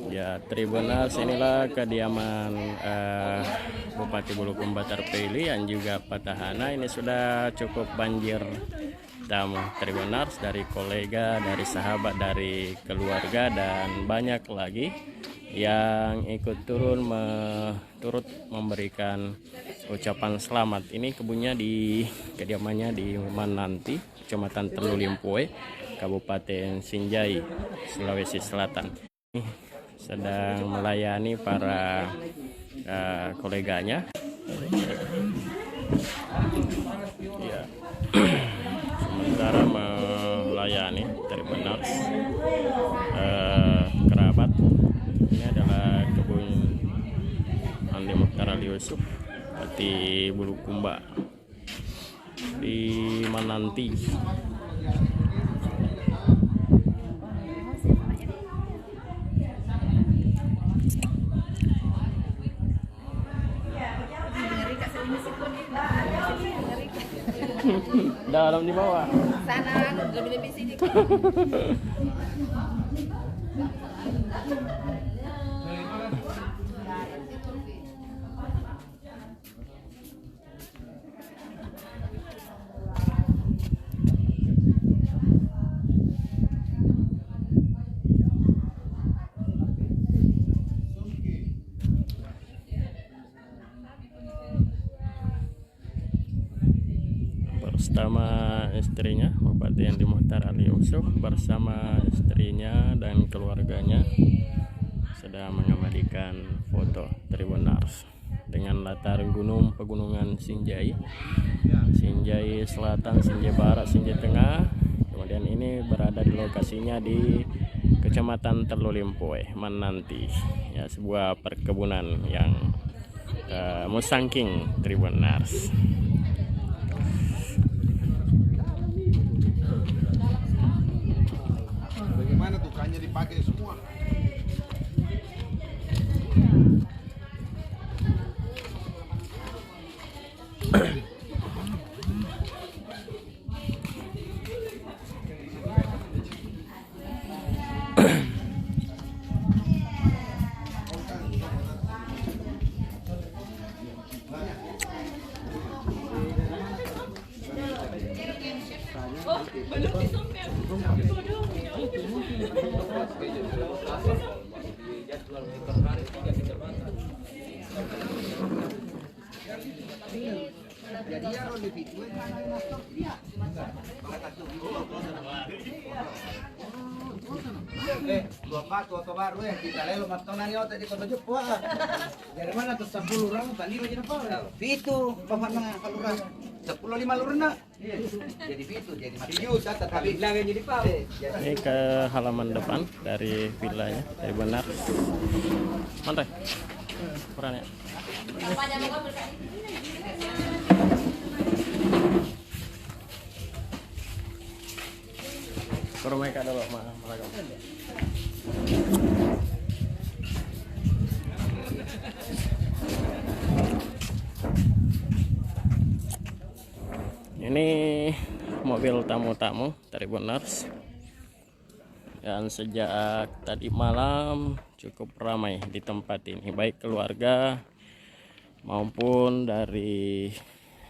Ya, Tribuners, inilah kediaman Bupati Bulukumba terpilih yang juga petahana. Ini sudah cukup banjir tamu Tribuners, dari kolega, dari sahabat, dari keluarga, dan banyak lagi yang ikut turut memberikan ucapan selamat. Ini kebunnya di kediamannya di Mananti, Kecamatan Telu Limpoe, Kabupaten Sinjai, Sulawesi Selatan. Sedang melayani para koleganya. Ya. Sementara melayani Tribuners kerabat. Ini adalah kebun Andi Mokhtar Ali Yusuf di Bulukumba di Mananti. Dalam di bawah. Sana lebih sini. Bersama istrinya, Bupati Andi Mokhtar Ali Yusuf bersama istrinya dan keluarganya sedang mengabadikan foto Tribuners dengan latar pegunungan Sinjai, Sinjai Selatan, Sinjai Barat, Sinjai Tengah. Kemudian ini berada di lokasinya di Kecamatan Telu Limpoe, Mananti. Ya, sebuah perkebunan yang musangking Tribuners. Bagaimana tukangnya dipakai semua? Dua batu atau baru ya kita lelo matonan yo tadi kota Jepwa. Dari mana tuh 10 orang tadi lagi apa? Itu bapak nang kalurang 10 5 lurna. Jadi itu jadi mati juta tapi lagi jadi pau. Ini ke halaman depan dari villanya Tribuners. Mantai. Peran ya. Kurang mereka dulu malah. Ini mobil tamu-tamu Tribuners dan sejak tadi malam cukup ramai di tempat ini, baik keluarga maupun dari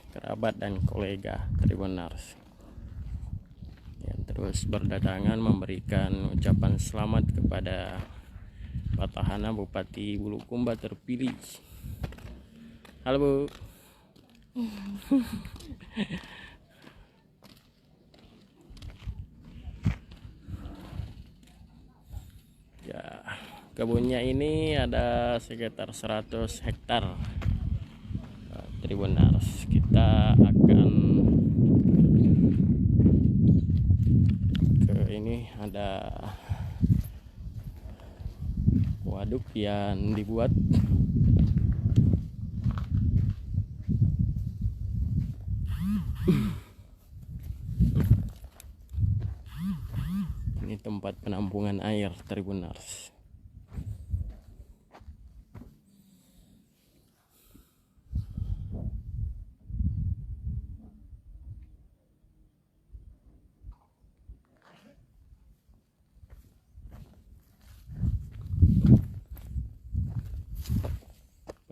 kerabat dan kolega Tribuners yang terus berdatangan memberikan ucapan selamat kepada petahana Bupati Bulukumba terpilih. Halo Bu. Ya, kebunnya ini ada sekitar 100 hektar Tribuners. Kita akan ke ini, ada waduk yang dibuat ini tempat penampungan air Tribuners.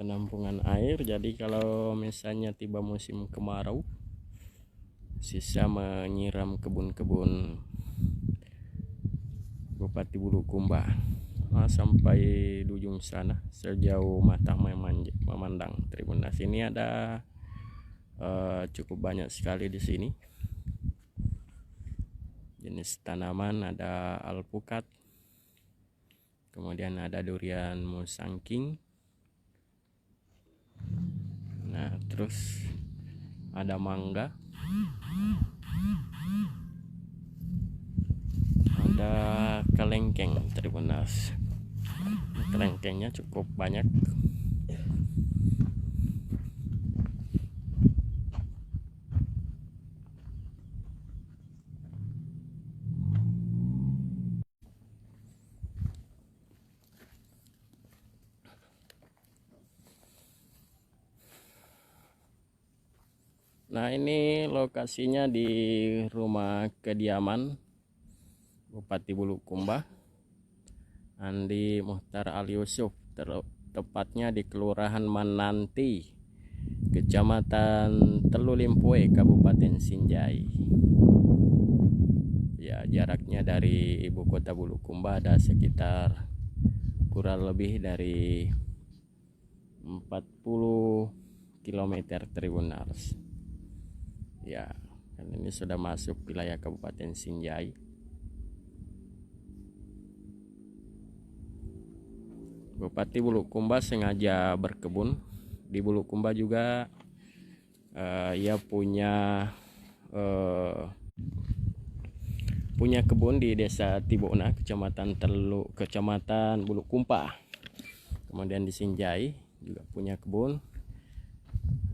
penampungan air. Jadi kalau misalnya tiba musim kemarau, sisa menyiram kebun-kebun Bupati Bulukumba sampai di ujung sana sejauh mata memandang. Tribunars ini ada cukup banyak sekali di sini jenis tanaman. Ada alpukat, kemudian ada durian musangking, nah terus ada mangga, ada kelengkeng. Tribunars, kelengkengnya cukup banyak. Nah, ini lokasinya di rumah kediaman Bupati Bulukumba, Andi Muhtar Ali Yusuf, tepatnya di Kelurahan Mananti, Kecamatan Telulimpoe, Kabupaten Sinjai. Ya, jaraknya dari ibu kota Bulukumba ada sekitar kurang lebih dari 40 km. Tribunars. Ya, kan ini sudah masuk wilayah Kabupaten Sinjai. Bupati Bulukumba sengaja berkebun di Bulukumba juga. Ia punya kebun di Desa Tibona, Kecamatan Bulukumba. Kemudian di Sinjai juga punya kebun.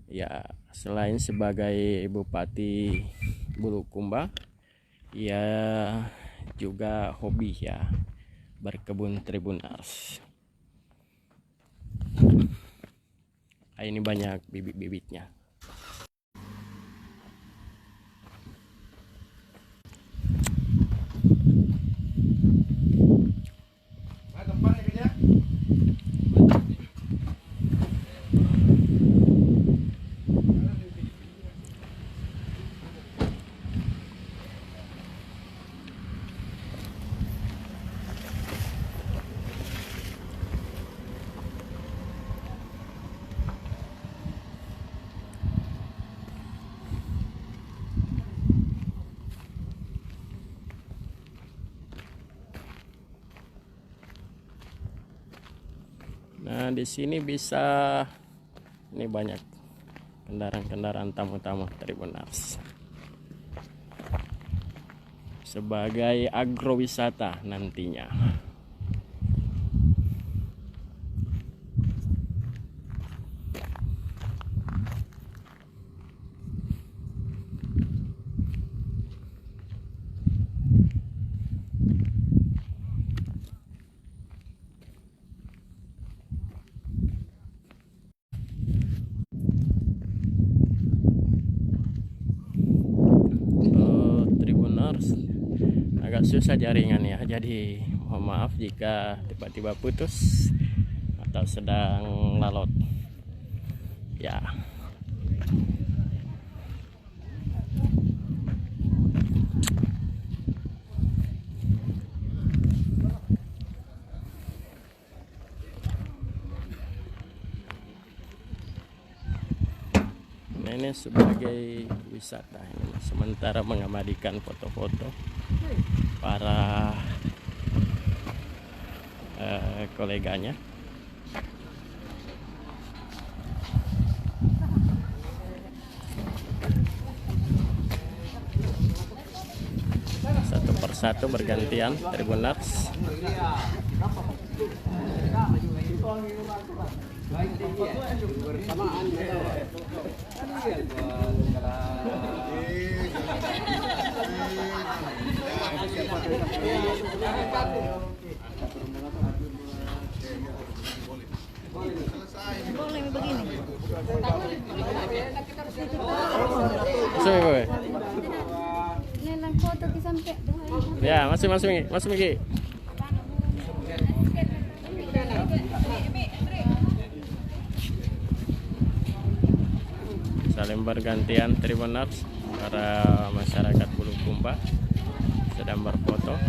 Ya, selain sebagai Bupati Bulukumba, ia juga hobi ya berkebun. Tribunars. Ini banyak bibit-bibitnya. Nah, di sini bisa ini banyak kendaraan-kendaraan tamu-tamu. Tribunars, sebagai agrowisata nantinya. Agak susah jaringan ya, jadi mohon maaf jika tiba-tiba putus atau sedang lalot ya. Ini sebagai wisata, ini sementara mengabadikan foto-foto para koleganya. Satu persatu bergantian. Tribunars. Boleh begini. Nelang foto ki sampai. Ya, masuk Miki. bergantian Tribuners, para masyarakat Bulukumba sedang berfoto.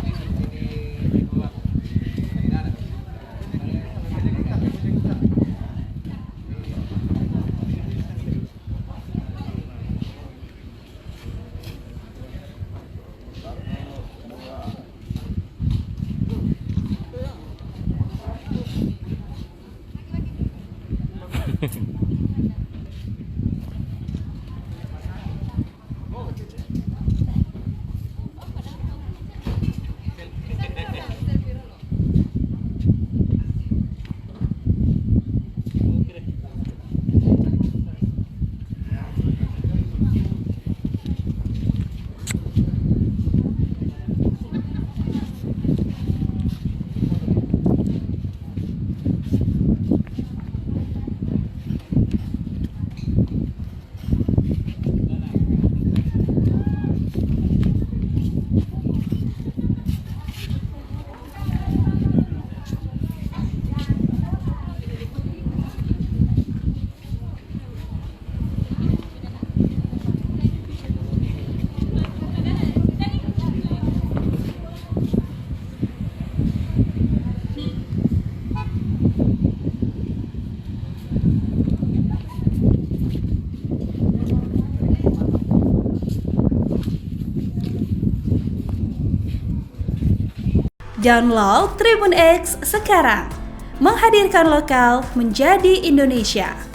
Download Tribun X sekarang, menghadirkan lokal menjadi Indonesia.